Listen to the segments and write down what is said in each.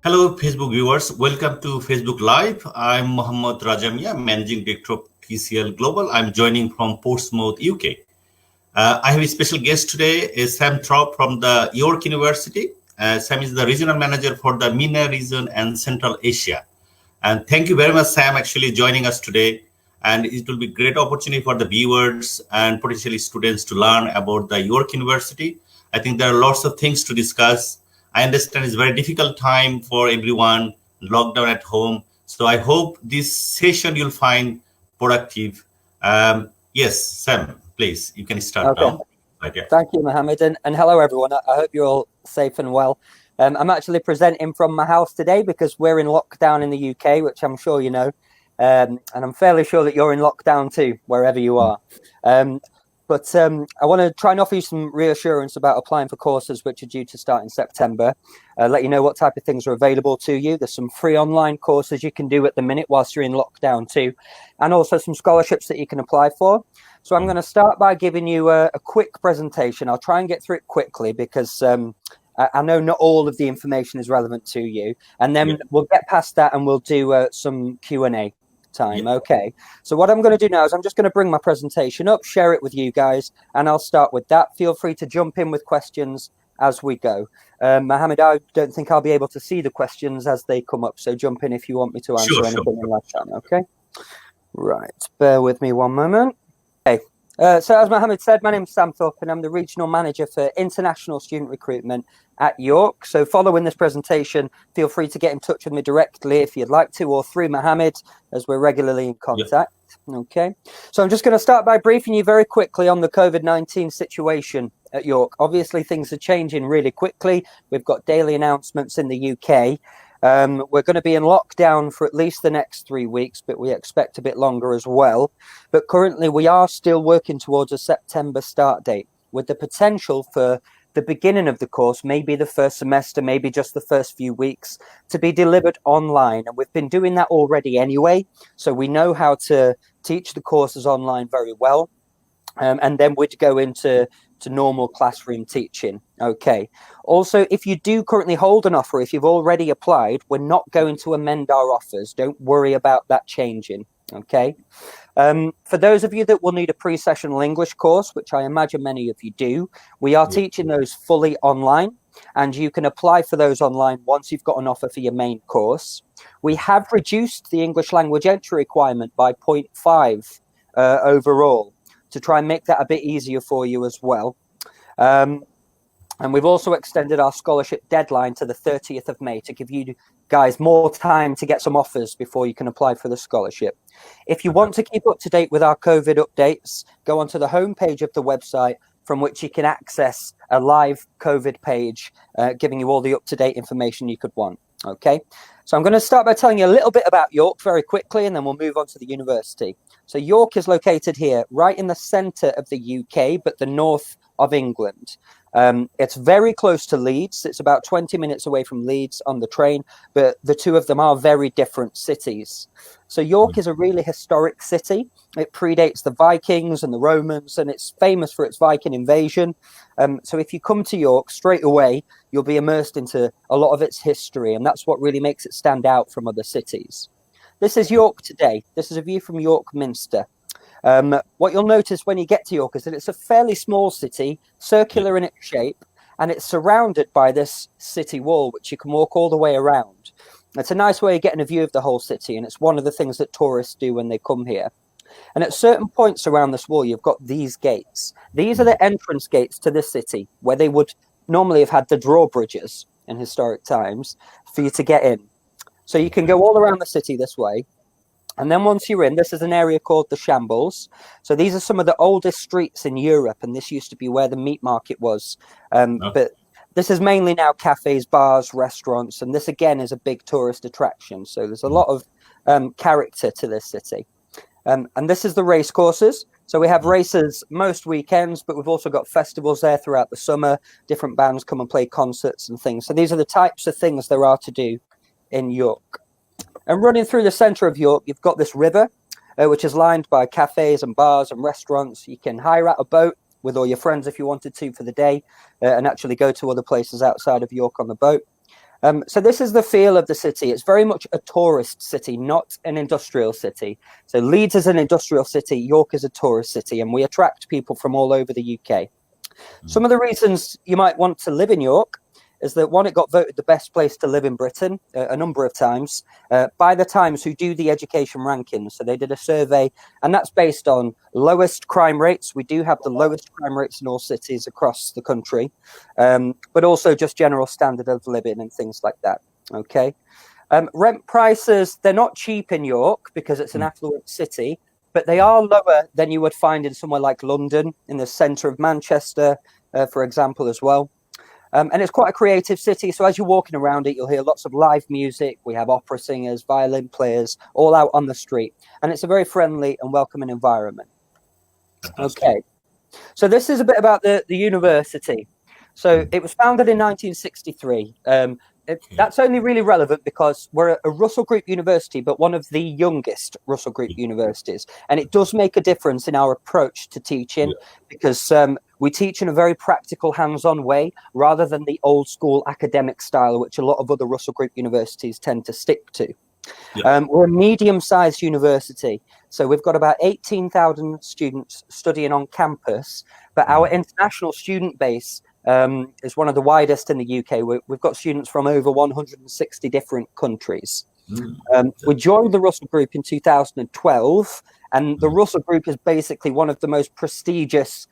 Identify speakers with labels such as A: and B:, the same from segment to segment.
A: Hello, Facebook viewers. Welcome to Facebook Live. I'm Mohammad Rajamia, Managing Director of TCL Global. I'm joining from Portsmouth, UK. I have a special guest today, is Sam Thorpe from the York University. Sam is the Regional Manager for the MENA region and Central Asia. And thank you very much, Sam, actually joining us today. And it will be a great opportunity for the viewers and potentially students to learn about the York University. I think there are lots of things to discuss. I understand it's a very difficult time for everyone, lockdown at home. So I hope this session you'll find productive. Yes, Sam, please, you can start now.
B: Right, yeah. Thank you, Mohammed, and hello, everyone. I hope you're all safe and well. I'm actually presenting from my house today because we're in lockdown in the UK, which I'm sure you know. And I'm fairly sure that you're in lockdown too, wherever you are. But I want to try and offer you some reassurance about applying for courses which are due to start in September. Let you know what type of things are available to you. There's some free online courses you can do at the minute whilst you're in lockdown too, and also some scholarships that you can apply for. So I'm going to start by giving you a quick presentation. I'll try and get through it quickly because I know not all of the information is relevant to you. And then we'll get past that and we'll do some Q&A time. Okay, so what I'm going to do now is I'm just going to bring my presentation up, share it with you guys, and I'll start with that. Feel free to jump in with questions as we go. Mohammed, I don't think I'll be able to see the questions as they come up, so jump in if you want me to answer anything in that time. Okay, right, bear with me one moment. Okay, so as Mohammed said, my name is Sam Thorpe and I'm the Regional Manager for International Student Recruitment at York. So following this presentation, feel free to get in touch with me directly if you'd like to, or through Mohammed, as we're regularly in contact. Okay, so I'm just going to start by briefing you very quickly on the COVID-19 situation at York. Obviously, things are changing really quickly. We've got daily announcements in the UK. We're going to be in lockdown for at least the next 3 weeks, but we expect a bit longer as well. But currently, we are still working towards a September start date with the potential for the beginning of the course, maybe the first semester, maybe just the first few weeks, to be delivered online. And we've been doing that already anyway. So we know how to teach the courses online very well. And then we'd go into normal classroom teaching. Okay. Also, if you do currently hold an offer, if you've already applied, we're not going to amend our offers. Don't worry about that changing. Okay. For those of you that will need a pre-sessional English course, which I imagine many of you do, we are teaching those fully online, and you can apply for those online once you've got an offer for your main course. We have reduced the English language entry requirement by 0.5 overall to try and make that a bit easier for you as well. And we've also extended our scholarship deadline to the 30th of May to give you guys more time to get some offers before you can apply for the scholarship. If you want to keep up to date with our COVID updates, go onto the homepage of the website from which you can access a live COVID page, giving you all the up-to-date information you could want. Okay, so I'm going to start by telling you a little bit about York very quickly, and then we'll move on to the university. So York is located here, right in the centre of the UK, but the north of England. It's very close to Leeds. It's about 20 minutes away from Leeds on the train, but the two of them are very different cities. So York is a really historic city. It predates the Vikings and the Romans, and it's famous for its Viking invasion. So if you come to York straight away, you'll be immersed into a lot of its history, and that's what really makes it stand out from other cities. This is York today. This is a view from York Minster. What you'll notice when you get to York is that it's a fairly small city, circular in its shape, and it's surrounded by this city wall, which you can walk all the way around. It's a nice way of getting a view of the whole city, and it's one of the things that tourists do when they come here. And at certain points around this wall, you've got these gates. These are the entrance gates to the city, where they would normally have had the drawbridges in historic times for you to get in. So you can go all around the city this way. And then once you're in, this is an area called the Shambles. So these are some of the oldest streets in Europe, and this used to be where the meat market was. But this is mainly now cafes, bars, restaurants, and this again is a big tourist attraction. So there's a lot of character to this city. And this is the race courses. So we have races most weekends, but we've also got festivals there throughout the summer. Different bands come and play concerts and things. So these are the types of things there are to do in York. And running through the centre of York, you've got this river, which is lined by cafes and bars and restaurants. You can hire out a boat with all your friends if you wanted to for the day, and actually go to other places outside of York on the boat. So this is the feel of the city. It's very much a tourist city, not an industrial city. So Leeds is an industrial city, York is a tourist city, and we attract people from all over the UK. Some of the reasons you might want to live in York is that, one, it got voted the best place to live in Britain a number of times by the Times, who do the education rankings. So they did a survey, and that's based on lowest crime rates. We do have the lowest crime rates in all cities across the country, but also just general standard of living and things like that. Okay. Rent prices, they're not cheap in York because it's an affluent city, but they are lower than you would find in somewhere like London, in the centre of Manchester, for example, as well. And it's quite a creative city. So as you're walking around it, you'll hear lots of live music. We have opera singers, violin players, all out on the street. And it's a very friendly and welcoming environment. Okay. So this is a bit about the university. So it was founded in 1963. That's only really relevant because we're a Russell Group university, but one of the youngest Russell Group universities. And it does make a difference in our approach to teaching because we teach in a very practical, hands-on way rather than the old school academic style, which a lot of other Russell Group universities tend to stick to. We're a medium-sized university. So we've got about 18,000 students studying on campus, but our international student base is one of the widest in the UK. We've got students from over 160 different countries. We joined the Russell Group in 2012, and the Russell Group is basically one of the most prestigious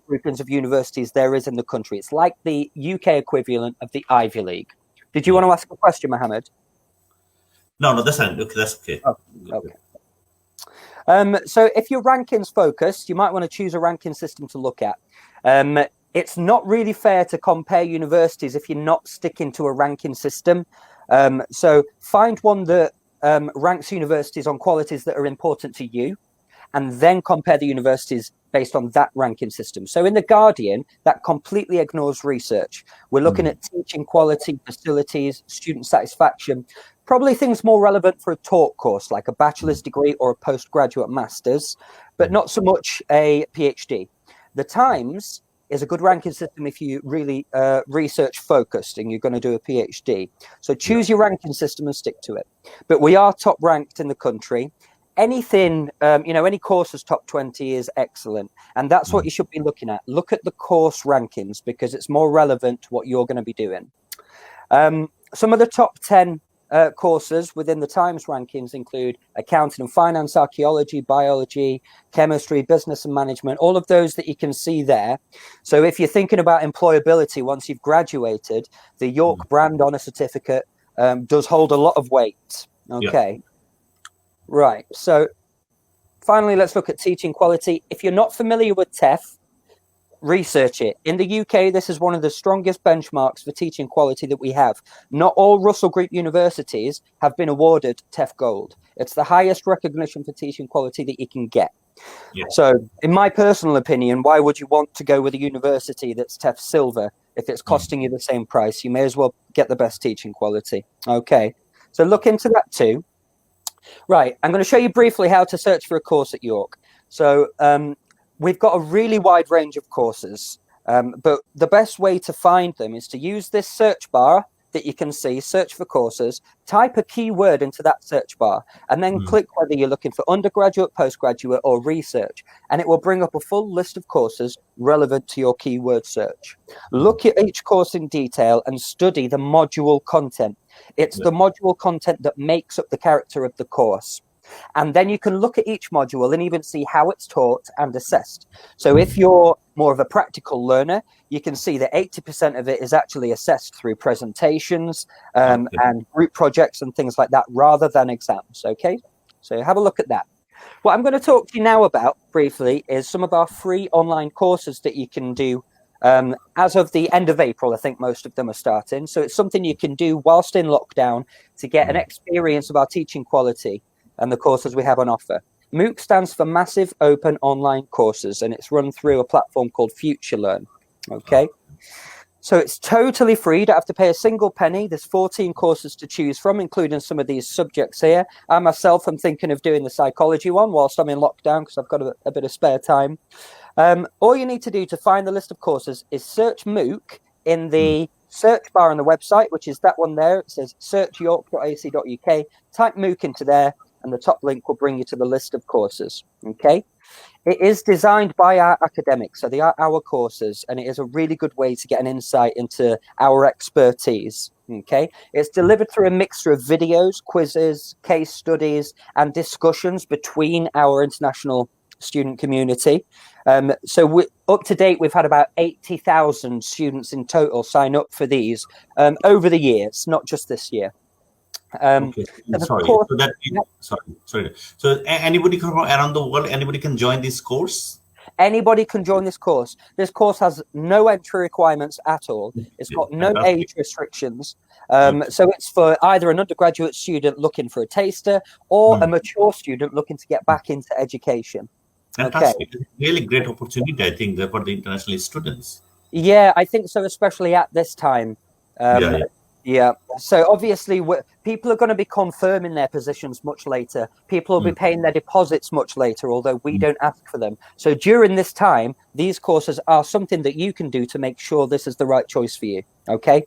B: groupings of universities there is in the country. It's like the UK equivalent of the Ivy League. Did you want to ask a question, Mohammed?
A: No, that's fine. Okay, that's okay.
B: Oh, okay. So if you're rankings focused, you might want to choose a ranking system to look at. It's not really fair to compare universities if you're not sticking to a ranking system. So find one that ranks universities on qualities that are important to you, and then compare the universities based on that ranking system. So in The Guardian, that completely ignores research. We're looking at teaching quality, facilities, student satisfaction, probably things more relevant for a taught course like a bachelor's degree or a postgraduate master's, but not so much a PhD. The Times is a good ranking system if you really research focused and you're going to do a PhD. So choose your ranking system and stick to it. But we are top ranked in the country. Anything, any courses top 20 is excellent. And that's what you should be looking at. Look at the course rankings because it's more relevant to what you're going to be doing. Some of the top 10 courses within the Times rankings include accounting and finance, archaeology, biology, chemistry, business and management, all of those that you can see there. So if you're thinking about employability once you've graduated, the York brand on a certificate does hold a lot of weight. Okay. Right. So finally, let's look at teaching quality. If you're not familiar with TEF, research it. In the UK, this is one of the strongest benchmarks for teaching quality that we have. Not all Russell Group universities have been awarded TEF Gold. It's the highest recognition for teaching quality that you can get. So in my personal opinion, why would you want to go with a university that's TEF Silver if it's costing you the same price? You may as well get the best teaching quality. Okay, so look into that too. Right, I'm going to show you briefly how to search for a course at York. So we've got a really wide range of courses, but the best way to find them is to use this search bar that you can see, search for courses, type a keyword into that search bar, and then click whether you're looking for undergraduate, postgraduate, or research, and it will bring up a full list of courses relevant to your keyword search. Look at each course in detail and study the module content. It's the module content that makes up the character of the course. And then you can look at each module and even see how it's taught and assessed. So if you're more of a practical learner, you can see that 80% of it is actually assessed through presentations and group projects and things like that rather than exams. Okay, so have a look at that. What I'm going to talk to you now about briefly is some of our free online courses that you can do. As of the end of April, I think most of them are starting. So it's something you can do whilst in lockdown to get an experience of our teaching quality and the courses we have on offer. MOOC stands for Massive Open Online Courses, and it's run through a platform called FutureLearn. Okay, so it's totally free. You don't have to pay a single penny. There's 14 courses to choose from, including some of these subjects here. I myself am thinking of doing the psychology one whilst I'm in lockdown because I've got a bit of spare time. All you need to do to find the list of courses is search MOOC in the search bar on the website, which is that one there. It says search.york.ac.uk. Type MOOC into there, and the top link will bring you to the list of courses. Okay. It is designed by our academics, so they are our courses, and it is a really good way to get an insight into our expertise. Okay, it's delivered through a mixture of videos, quizzes, case studies, and discussions between our international student community. So up to date, we've had about 80,000 students in total sign up for these over the years, not just this year.
A: Okay. Sorry. So anybody from around the world, anybody can join this course?
B: Anybody can join this course. This course has no entry requirements at all. It's got no age restrictions. So it's for either an undergraduate student looking for a taster or a mature student looking to get back into education.
A: Fantastic. Okay. Really great opportunity, I think, for the international students.
B: Yeah, I think so, especially at this time. Yeah. So obviously, people are going to be confirming their positions much later. People will be paying their deposits much later, although we don't ask for them. So during this time, these courses are something that you can do to make sure this is the right choice for you. Okay.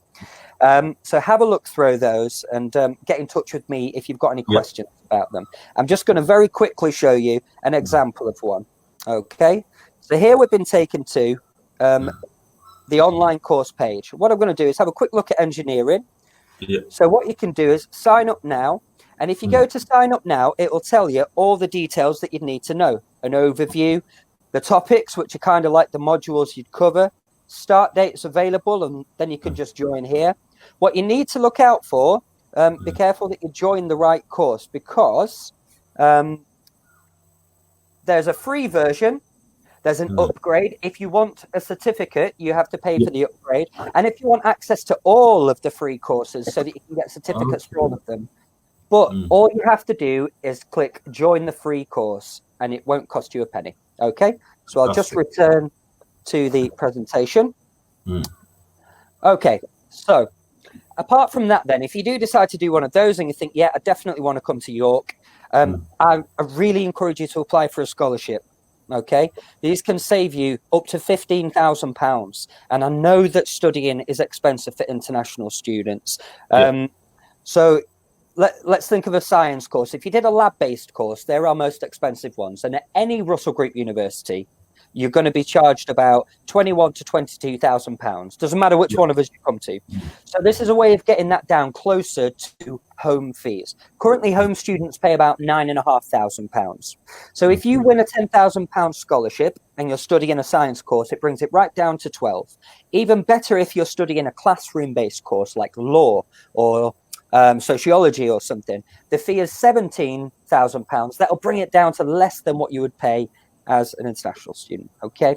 B: So have a look through those and get in touch with me if you've got any questions about them. I'm just going to very quickly show you an example of one. Okay. So here we've been taken to the online course page. What I'm going to do is have a quick look at engineering. So what you can do is sign up now. And if you go to sign up now, it will tell you all the details that you need to know. An overview, the topics, which are kind of like the modules you'd cover, start dates available, and then you can just join here. What you need to look out for, be careful that you join the right course, because there's a free version. There's an upgrade. If you want a certificate, you have to pay for the upgrade. And if you want access to all of the free courses so that you can get certificates for all of them. But all you have to do is click join the free course, and it won't cost you a penny. Okay, so I'll just return to the presentation. Okay, so apart from that, then, if you do decide to do one of those and you think, yeah, I definitely want to come to York, I really encourage you to apply for a scholarship. Okay, these can save you up to £15,000, and I know that studying is expensive for international students. So let's think of a science course. If you did a lab-based course, they're our most expensive ones, and at any Russell Group university, you're going to be charged about £21,000 to £22,000. Doesn't matter which one of us you come to. So this is a way of getting that down closer to home fees. Currently, home students pay about £9,500. So if you win a £10,000 scholarship and you're studying a science course, it brings it right down to 12. Even better if you're studying a classroom-based course like law or sociology or something. The fee is £17,000. That'll bring it down to less than what you would pay as an international student. Okay.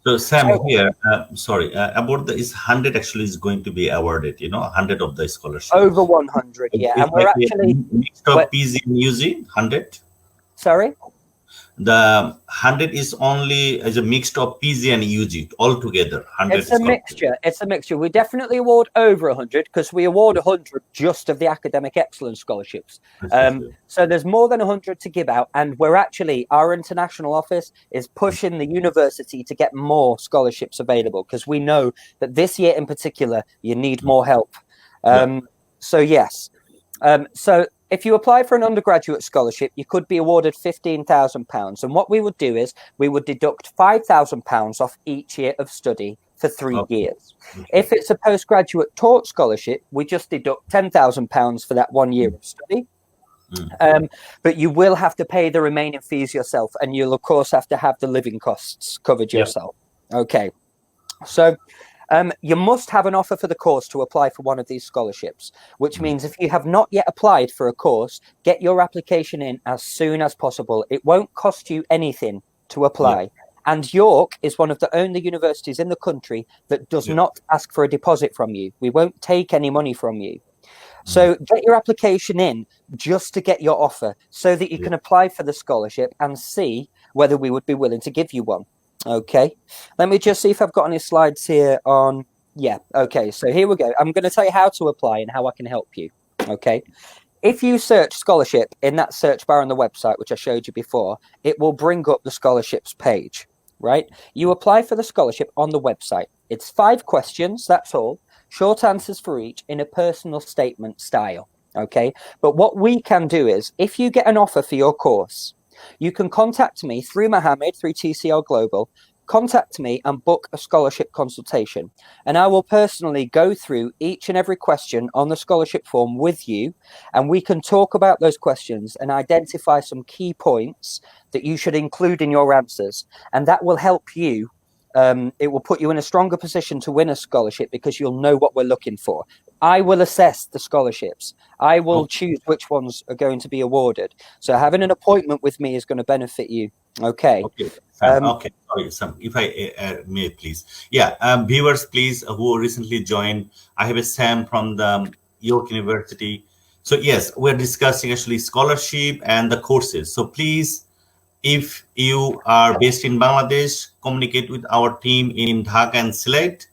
A: So Sam, here, about this 100 actually is going to be awarded, 100 of the scholarship.
B: Over 100, yeah. And we're actually
A: mixed of PG and UG, 100.
B: Sorry?
A: The 100 is only as a mixed of PG and UG altogether. 100.
B: It's a mixture. It's a mixture. We definitely award over 100 because we award 100 just of the academic excellence scholarships. So there's more than 100 to give out, and our international office is pushing the university to get more scholarships available because we know that this year in particular you need more help. So yes. So if you apply for an undergraduate scholarship, you could be awarded £15,000. And what we would do is we would deduct £5,000 off each year of study for 3 years. If it's a postgraduate taught scholarship, we just deduct £10,000 for that 1 year of study. But you will have to pay the remaining fees yourself, and you'll of course have to have the living costs covered yourself. Okay. So you must have an offer for the course to apply for one of these scholarships, which means if you have not yet applied for a course, get your application in as soon as possible. It won't cost you anything to apply. And York is one of the only universities in the country that does not ask for a deposit from you. We won't take any money from you. So get your application in just to get your offer so that you can apply for the scholarship and see whether we would be willing to give you one. Okay, let me just see if I've got any slides here on. Okay, so here we go. I'm going to tell you how to apply and how I can help you. Okay, if you search scholarship in that search bar on the website, which I showed you before, it will bring up the scholarships page, right? You apply for the scholarship on the website. It's 5 questions, that's all. short answers for each in a personal statement style. Okay, but what we can do is, if you get an offer for your course, you can contact me through Mohammed, through TCL Global. Contact me and book a scholarship consultation, and I will personally go through each and every question on the scholarship form with you, and we can talk about those questions and identify some key points that you should include in your answers, and that will help you. It will put you in a stronger position to win a scholarship because you'll know what we're looking for. I will assess the scholarships. I will choose which ones are going to be awarded. So having an appointment with me is going to benefit you. Okay.
A: Okay. Okay. Sorry, Sam, if I may, please. Yeah. Viewers, please, who recently joined, I have a Sam from the York University. So yes, we're discussing actually scholarship and the courses. So please, if you are based in Bangladesh, communicate with our team in Dhaka and Sylhet.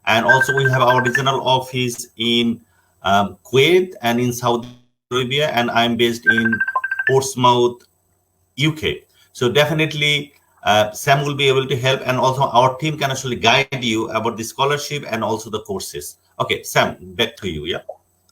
A: And also we have our regional office in Kuwait and in Saudi Arabia, and I'm based in Portsmouth, UK. So definitely Sam will be able to help, and also our team can actually guide you about the scholarship and also the courses. Okay, Sam, back to you. Yeah.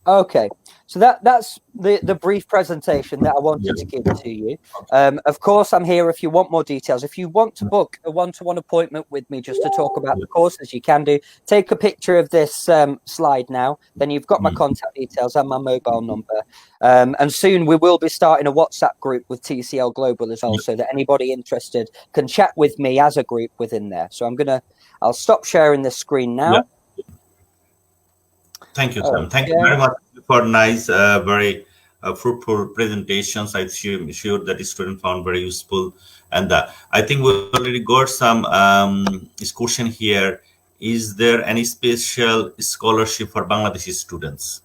B: Okay, so that's the brief presentation that I wanted to give to you. Of course, I'm here if you want more details. If you want to book a one-to-one appointment with me just to talk about the courses, you can do. Take a picture of this slide now. Then you've got my contact details and my mobile number. And soon we will be starting a WhatsApp group with TCL Global as well, so that anybody interested can chat with me as a group within there. So I'll stop sharing this screen now.
A: Yeah. Thank you, Sam. Thank you very much for nice, very fruitful presentations. I'm sure that the student found very useful. And I think we already got some discussion here. Is there any special scholarship for Bangladeshi students?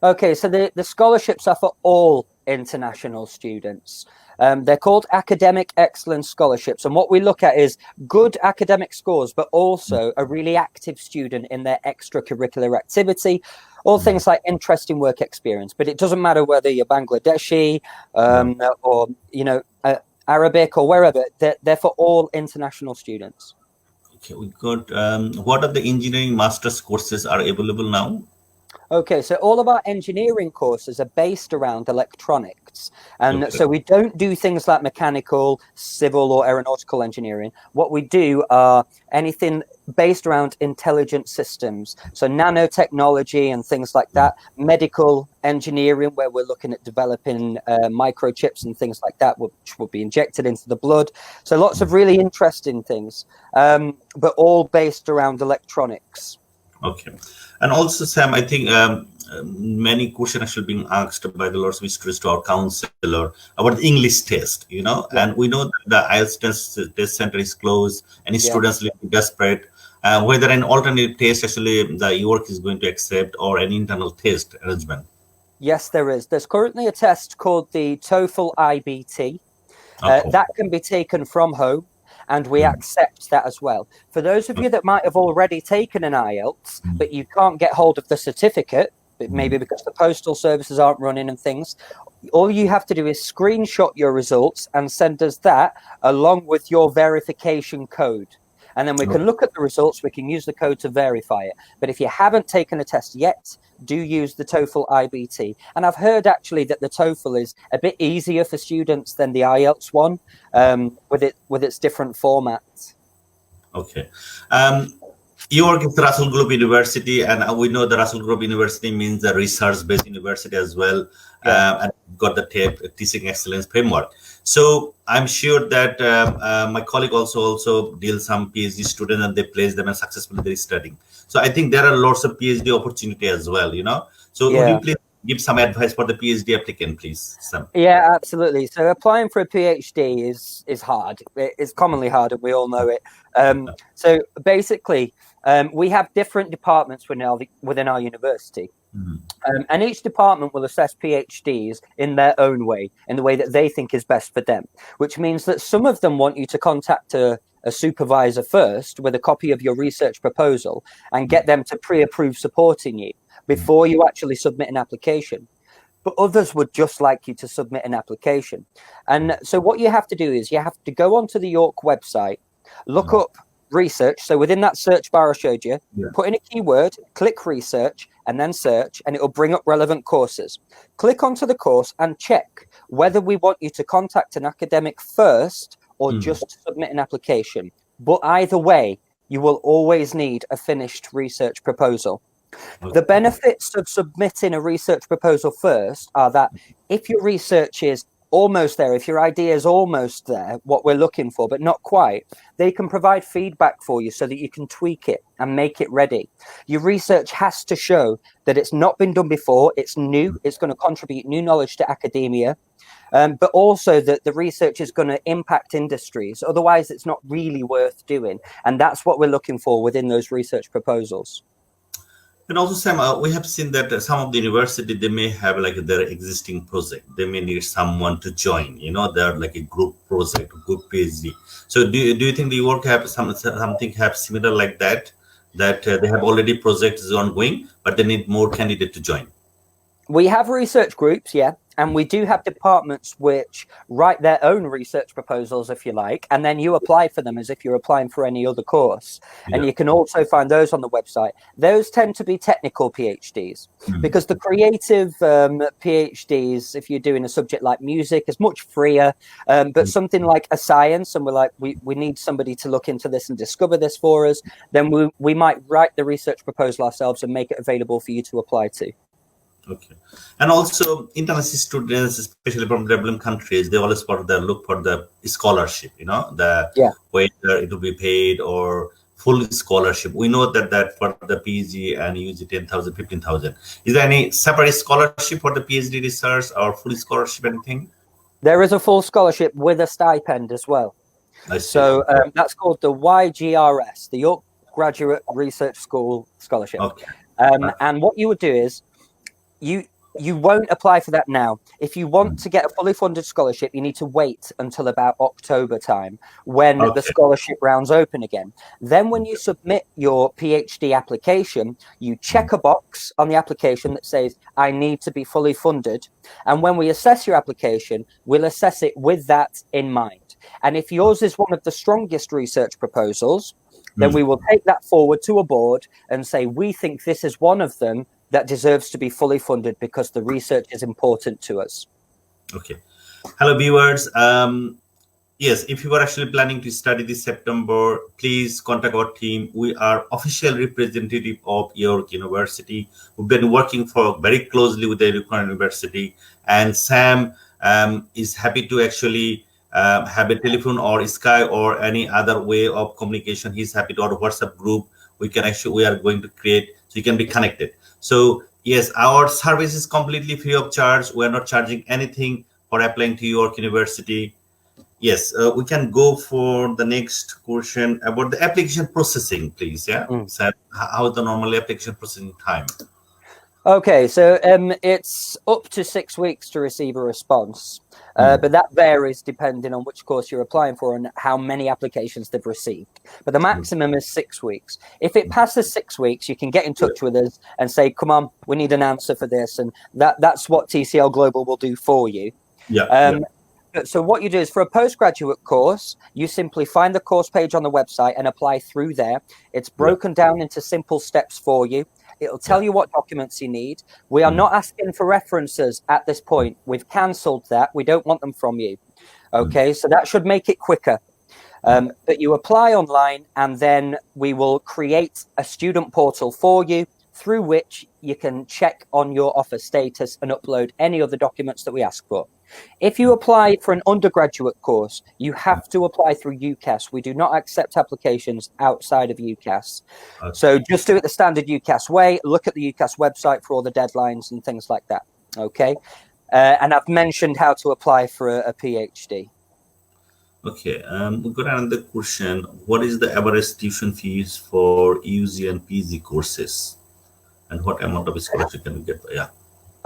B: Okay, so the scholarships are for all international students. They're called academic excellence scholarships, and what we look at is good academic scores, but also a really active student in their extracurricular activity, all things like interesting work experience. But it doesn't matter whether you're Bangladeshi or Arabic or wherever. They're for all international students.
A: Okay, we got what are the engineering master's courses are available now?
B: Okay, so all of our engineering courses are based around electronics. And so we don't do things like mechanical, civil, or aeronautical engineering. What we do are anything based around intelligent systems. So nanotechnology and things like that, medical engineering, where we're looking at developing microchips and things like that, which will be injected into the blood. So lots of really interesting things, but all based around electronics.
A: Okay. And also, Sam, I think many questions actually being asked by the lots of students to our counselor about the English test, and we know that the IELTS test center is closed. Any students living desperate, whether an alternative test actually the York is going to accept or an internal test arrangement.
B: Yes, there is. There's currently a test called the TOEFL IBT. That can be taken from home, and we accept that as well. For those of you that might have already taken an IELTS, but you can't get hold of the certificate, maybe because the postal services aren't running and things, all you have to do is screenshot your results and send us that along with your verification code. And then we can look at the results, we can use the code to verify it. But if you haven't taken a test yet, do use the TOEFL IBT. And I've heard actually that the TOEFL is a bit easier for students than the IELTS one, with its different formats. Okay.
A: You work at Russell Group University, and we know the Russell Group University means a research-based university as well, and got the teaching excellence framework. So I'm sure that my colleague also deals some PhD students, and they place them and successfully they're studying. So I think there are lots of PhD opportunity as well, So would you please give some advice for the PhD applicant, please, Sam?
B: Yeah, absolutely. So applying for a PhD is hard. It's commonly hard, and we all know it. So basically, we have different departments within our university. And each department will assess PhDs in their own way, in the way that they think is best for them, which means that some of them want you to contact a supervisor first with a copy of your research proposal and get them to pre-approve supporting you before you actually submit an application. But others would just like you to submit an application. And so what you have to do is you have to go onto the York website, look up research. So within that search bar I showed you,
A: Yeah.
B: put in a keyword, click research, and then search, and it will bring up relevant courses. Click onto the course and check whether we want you to contact an academic first or just submit an application. But either way, you will always need a finished research proposal. The benefits of submitting a research proposal first are that if your research is almost there, if your idea is almost there, what we're looking for, but not quite, they can provide feedback for you so that you can tweak it and make it ready. Your research has to show that it's not been done before, it's new, it's going to contribute new knowledge to academia, but also that the research is going to impact industries. Otherwise, it's not really worth doing. And that's what we're looking for within those research proposals.
A: And also, Sam, we have seen that some of the university, they may have like their existing project. They may need someone to join, they're like a group project, group PhD. So do you think the work have something have similar like that they have already projects ongoing, but they need more candidate to join?
B: We have research groups, yeah. And we do have departments which write their own research proposals, if you like, and then you apply for them as if you're applying for any other course. Yeah. And you can also find those on the website. Those tend to be technical PhDs because the creative PhDs, if you're doing a subject like music, is much freer. But something like a science, and we're like, we need somebody to look into this and discover this for us, then we might write the research proposal ourselves and make it available for you to apply to.
A: Okay. And also international students, especially from developing countries, they always look for the scholarship, whether it will be paid or full scholarship. We know that for the PhD and UG 10,000, 15,000. Is there any separate scholarship for the PhD research or full scholarship, anything?
B: There is a full scholarship with a stipend as well.
A: I see.
B: So that's called the YGRS, the York Graduate Research School Scholarship.
A: Okay.
B: And what you would do is, you won't apply for that now. If you want to get a fully funded scholarship, you need to wait until about October time when the scholarship rounds open again. Then when you submit your PhD application, you check a box on the application that says, I need to be fully funded. And when we assess your application, we'll assess it with that in mind. And if yours is one of the strongest research proposals, then we will take that forward to a board and say, we think this is one of them that deserves to be fully funded because the research is important to us. Okay.
A: Hello, viewers. Yes, if you are actually planning to study this September, please contact our team. We are official representative of York University. We've been working very closely with the York University, and Sam is happy to actually have a telephone or Skype or any other way of communication. He's happy to our WhatsApp group. We are going to create so you can be connected. So yes, our service is completely free of charge. We are not charging anything for applying to York University. Yes, we can go for the next question about the application processing, please. Yeah, so how is the normal application processing time?
B: Okay, so it's up to 6 weeks to receive a response, but that varies depending on which course you're applying for and how many applications they've received. But the maximum is 6 weeks. If it passes 6 weeks, you can get in touch with us and say, come on, we need an answer for this. And that's what TCL Global will do for you. So what you do is for a postgraduate course, you simply find the course page on the website and apply through there. It's broken down into simple steps for you. It'll tell you what documents you need. We are not asking for references at this point. We've cancelled that. We don't want them from you. Okay, so that should make it quicker. But you apply online and then we will create a student portal for you through which you can check on your offer status and upload any other documents that we ask for. If you apply for an undergraduate course, you have to apply through UCAS. We do not accept applications outside of UCAS. So just do it the standard UCAS way. Look at the UCAS website for all the deadlines and things like that. Okay. And I've mentioned how to apply for a PhD. Okay.
A: We've got another question. What is the average tuition fees for UG and PG courses? And what amount of scholarship can we get? Yeah.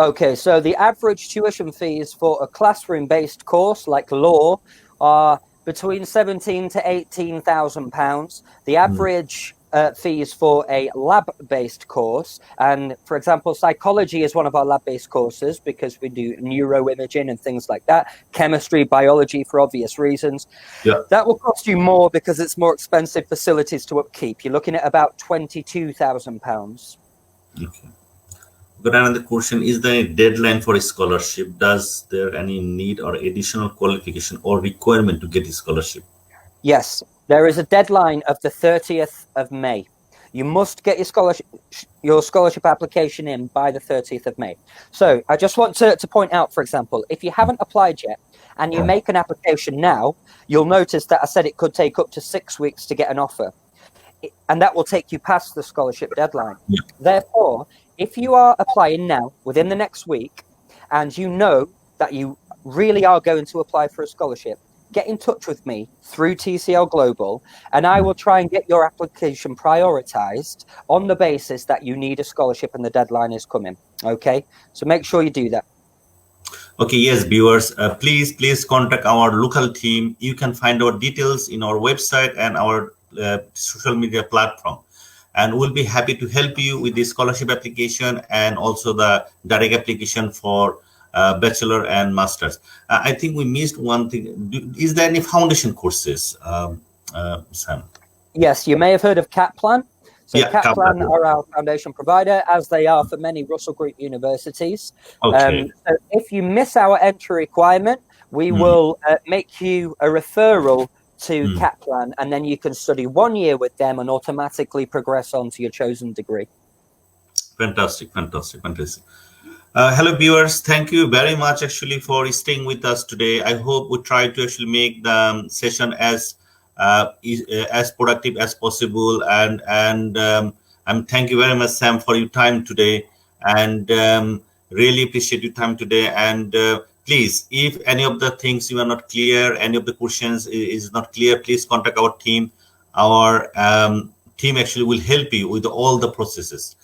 B: Okay, so the average tuition fees for a classroom-based course like law are between £17,000 to £18,000. The average fees for a lab-based course. And for example, psychology is one of our lab-based courses because we do neuroimaging and things like that. Chemistry, biology, for obvious reasons.
A: Yeah.
B: That will cost you more because it's more expensive facilities to upkeep. You're looking at about £22,000.
A: Okay. Got another question. Is there a deadline for a scholarship? Does there any need or additional qualification or requirement to get a scholarship?
B: Yes, there is a deadline of the 30th of May. You must get your scholarship application in by the 30th of May. So I just want to point out, for example, if you haven't applied yet and you make an application now, you'll notice that I said it could take up to 6 weeks to get an offer. And that will take you past the scholarship deadline.
A: Yeah.
B: Therefore, if you are applying now within the next week and you know that you really are going to apply for a scholarship, get in touch with me through TCL Global and I will try and get your application prioritized on the basis that you need a scholarship and the deadline is coming. Okay, so make sure you do that.
A: Okay, yes, viewers, please contact our local team. You can find our details in our website and our social media platform, and we'll be happy to help you with the scholarship application and also the direct application for bachelor and masters. I think we missed one thing. Is there any foundation courses, Sam?
B: Yes, you may have heard of Kaplan. So
A: Yeah,
B: Kaplan are our foundation provider, as they are for many Russell Group universities.
A: Okay.
B: So if you miss our entry requirement, we will make you a referral to Kaplan, and then you can study 1 year with them and automatically progress on to your chosen degree.
A: Fantastic. Hello, viewers. Thank you very much, actually, for staying with us today. I hope we try to actually make the session as productive as possible. And thank you very much, Sam, for your time today. And really appreciate your time today. And please, if any of the things you are not clear, any of the questions is not clear, please contact our team. Our team actually will help you with all the processes.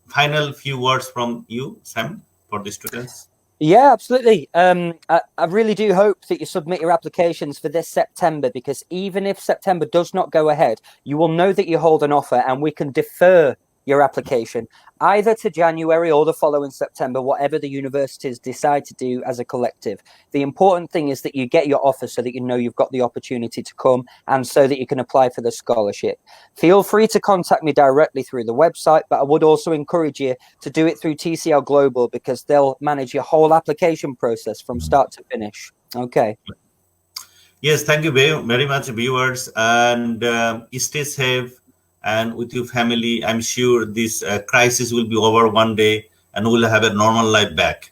A: Final few words from you, Sam, for the students.
B: Yeah, absolutely. I really do hope that you submit your applications for this September, because even if September does not go ahead, you will know that you hold an offer and we can defer your application either to January or the following September, whatever the universities decide to do as a collective. The important thing is that you get your offer so that you know you've got the opportunity to come and so that you can apply for the scholarship. Feel free to contact me directly through the website, but I would also encourage you to do it through TCL Global because they'll manage your whole application process from start to finish. Okay.
A: Yes, thank you very much, viewers, and stay safe. And with your family, I'm sure this crisis will be over one day and we'll have a normal life back.